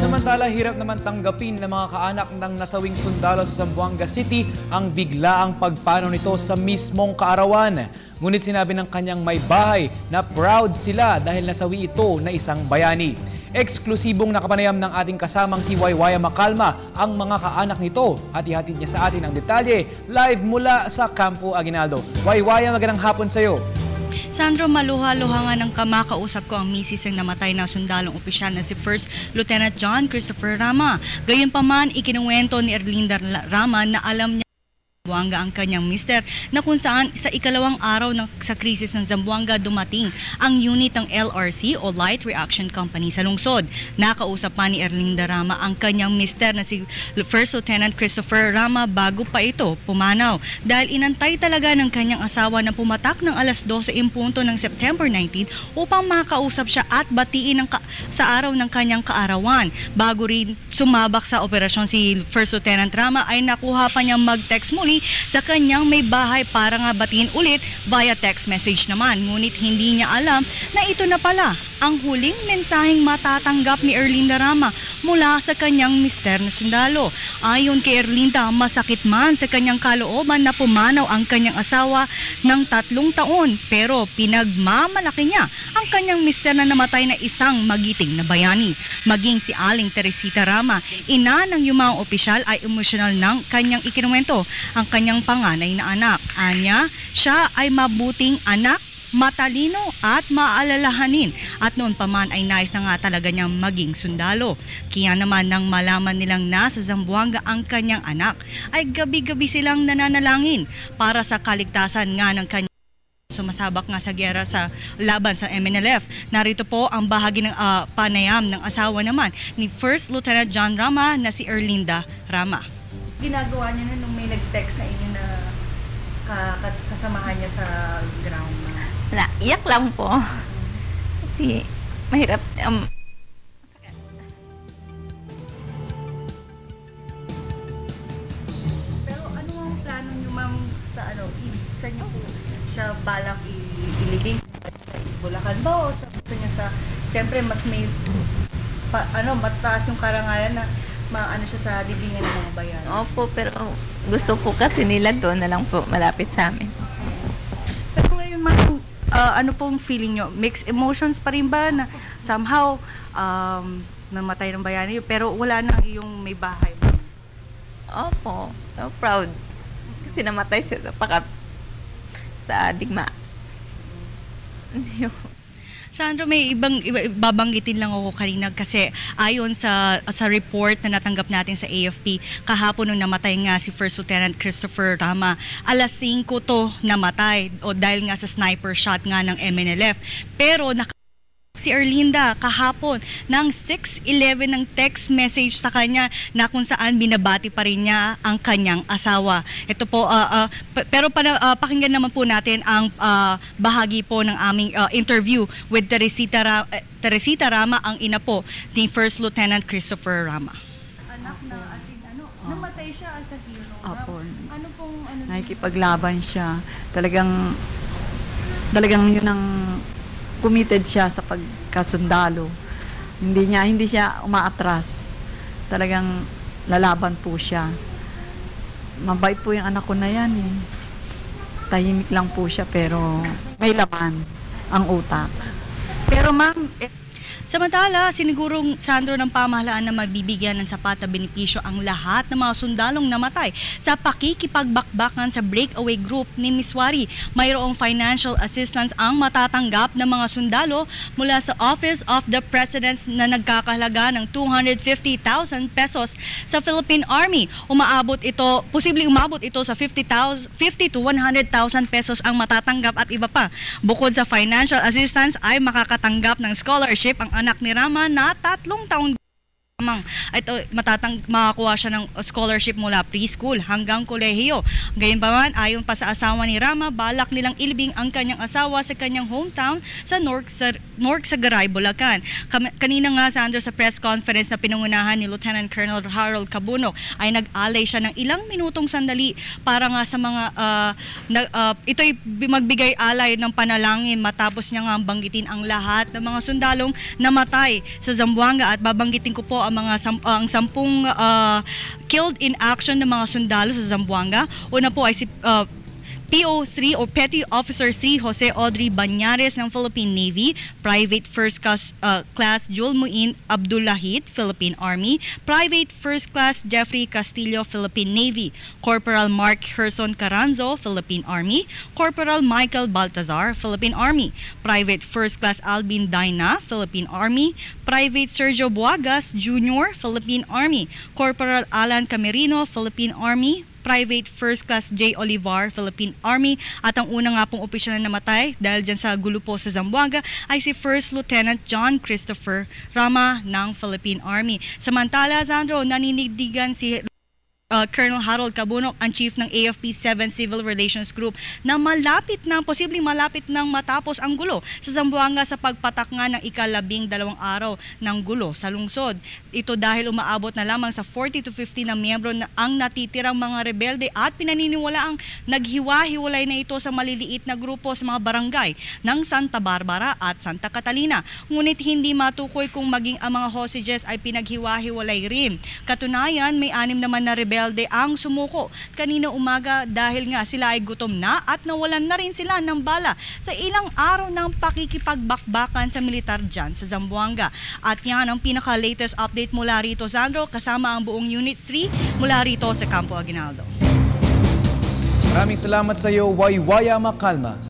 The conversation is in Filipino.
Samantala, hirap naman tanggapin ng mga kaanak ng nasawing sundalo sa Zamboanga City ang biglaang pagpanaw nito sa mismong kaarawan. Ngunit sinabi ng kanyang may bahay na proud sila dahil nasawi ito na isang bayani. Eksklusibong nakapanayam ng ating kasamang si Waywaya Macalma ang mga kaanak nito at ihatid niya sa atin ang detalye live mula sa Campo Aguinaldo. Waywaya, magandang hapon sa iyo. Sandro, maluha-luha nga ng kamakausap ko ang misis ng namatay na sundalong opisyal na si First Lieutenant John Christopher Rama. Gayunpaman, ikinuwento ni Erlinda Rama na alam niya Zamboanga ang kanyang mister na kung saan sa ikalawang araw sa krisis ng Zamboanga dumating ang unit ng LRC o Light Reaction Company sa lungsod. Nakausap pa ni Erlinda Rama ang kanyang mister na si First Lieutenant Christopher Rama bago pa ito pumanaw dahil inantay talaga ng kanyang asawa na pumatak ng alas 12 impunto ng September 19 upang makausap siya at batiin sa araw ng kanyang kaarawan. Bago rin sumabak sa operasyon si First Lieutenant Rama ay nakuha pa niyang mag-text muli sa kanyang may bahay para nga batiin ulit via text message naman. Ngunit hindi niya alam na ito na pala ang huling mensaheng matatanggap ni Erlinda Rama mula sa kanyang mister na sundalo. Ayon kay Erlinda, masakit man sa kanyang kalooban na pumanaw ang kanyang asawa ng 3 taon pero pinagmamalaki niya ang kanyang mister na namatay na isang magiting na bayani. Maging si Aling Teresita Rama, ina ng yumang opisyal, ay emosyonal ng kanyang ikinuwento ang kanyang panganay na anak. Anya, siya ay mabuting anak, matalino at maalalahanin at noon pa man ay nais na nga talaga niyang maging sundalo. Kaya naman nang malaman nilang nasa Zamboanga ang kanyang anak ay gabi-gabi silang nananalangin para sa kaligtasan nga ng kanyang sumasabak nga sa giyera sa laban sa MNLF. Narito po ang bahagi ng panayam ng asawa naman ni First Lieutenant John Rama na si Erlinda Rama. Ginagawa niya na nung may nag-text sa inyo na kasamahan niya sa ground na? Wala, iyak lang po. Kasi mahirap. Pero ano ang plano niyo, ma'am, sa saan niyo po siya balak ilibing? Sa Bulacan ba o sa gusto niya sa, siyempre mas may mataas yung karangalan na maano siya sa libingan ng mga bayan? Opo, pero gusto po kasi nila doon na lang po malapit sa amin. Pero ngayon, ma'am, ano pong feeling nyo? Mixed emotions pa rin ba na somehow namatay ng bayani pero wala nang iyong may bahay? Opo, so proud. Kasi namatay siya sa digma. Sandro, may babanggitin lang ako kanina kasi ayon sa report na natanggap natin sa AFP, kahapon nung namatay nga si First Lieutenant Christopher Rama, alas 5 to namatay o dahil nga sa sniper shot nga ng MNLF. Pero si Erlinda kahapon ng 6:11 ng text message sa kanya na kung saan binabati pa rin niya ang kanyang asawa. Ito po, pero pakinggan naman po natin ang bahagi po ng aming interview with Teresita Rama, ang ina po ni First Lieutenant Christopher Rama. Anak na namatay siya as a hero. Opo. Ano pong nakikipaglaban siya. Talagang yun ang committed siya sa pagkasundalo. Hindi siya umaatras. Talagang lalaban po siya. Mabait po yung anak ko na yan eh. Tahimik lang po siya pero may laman ang utak. Pero ma'am, Samantala, sinigurong Sandro ng pamahalaan na mabibigyan ng sapat na benepisyo ang lahat ng mga sundalong namatay sa pakikipagbakbakan sa breakaway group ni Miswari. Mayroong financial assistance ang matatanggap ng mga sundalo mula sa Office of the President na nagkakahalaga ng 250,000 pesos sa Philippine Army. Posibleng umabot ito sa 50 to 100,000 pesos ang matatanggap at iba pa. Bukod sa financial assistance ay makakatanggap ng scholarship ang anak ni Rama na 3 taon lamang. Ito, makakuha siya ng scholarship mula preschool hanggang kolehiyo. Gayunpaman, ayon pa sa asawa ni Rama, balak nilang ilibing ang kanyang asawa sa kanyang hometown sa North Sagaray, Bulacan. Kanina nga, Sandro, sa press conference na pinangunahan ni Lieutenant Colonel Harold Cabunok ay nag-alay siya ng ilang minutong sandali para nga sa mga ito'y magbigay alay ng panalangin matapos niya nga banggitin ang lahat ng mga sundalong namatay sa Zamboanga at babanggitin ko po ang mga ang 10 killed in action ng mga sundalo sa Zamboanga. Una po ay si PO3 o Petty Officer 3 Jose Audrey Banyares ng Philippine Navy, Private First Class Jul Muin Abdullahit, Philippine Army, Private First Class Jeffrey Castillo, Philippine Navy, Corporal Mark Herson Caranzo, Philippine Army, Corporal Michael Baltazar, Philippine Army, Private First Class Albin Daina, Philippine Army, Private Sergio Buagas Jr., Philippine Army, Corporal Alan Camerino, Philippine Army, Private First Class J. Olivar, Philippine Army, at ang una nga pong opisyal na namatay dahil dyan sa gulo po sa Zamboanga ay si First Lieutenant John Christopher Rama ng Philippine Army. Samantala, Sandro, naninindigan si Colonel Harold Cabunok, ang chief ng AFP 7 Civil Relations Group, na posibleng malapit nang matapos ang gulo sa Zamboanga sa pagpatak nga ng ika-12 araw ng gulo sa lungsod. Ito dahil umaabot na lamang sa 40 to 50 na miyembro na ang natitirang mga rebelde at pinaniniwalaang naghiwa-hiwalay na ito sa maliliit na grupo sa mga barangay ng Santa Barbara at Santa Catalina. Ngunit hindi matukoy kung maging ang mga hostages ay pinaghiwa-hiwalay rin. Katunayan, may 6 naman na rebelde ang sumuko kanina umaga dahil nga sila ay gutom na at nawalan na rin sila ng bala sa ilang araw ng pakikipagbakbakan sa militar dyan sa Zamboanga. At yan ang pinaka-latest update mula rito, Sandro, kasama ang buong Unit 3 mula rito sa Campo Aguinaldo. Maraming salamat sa iyo, Waywaya Makalma.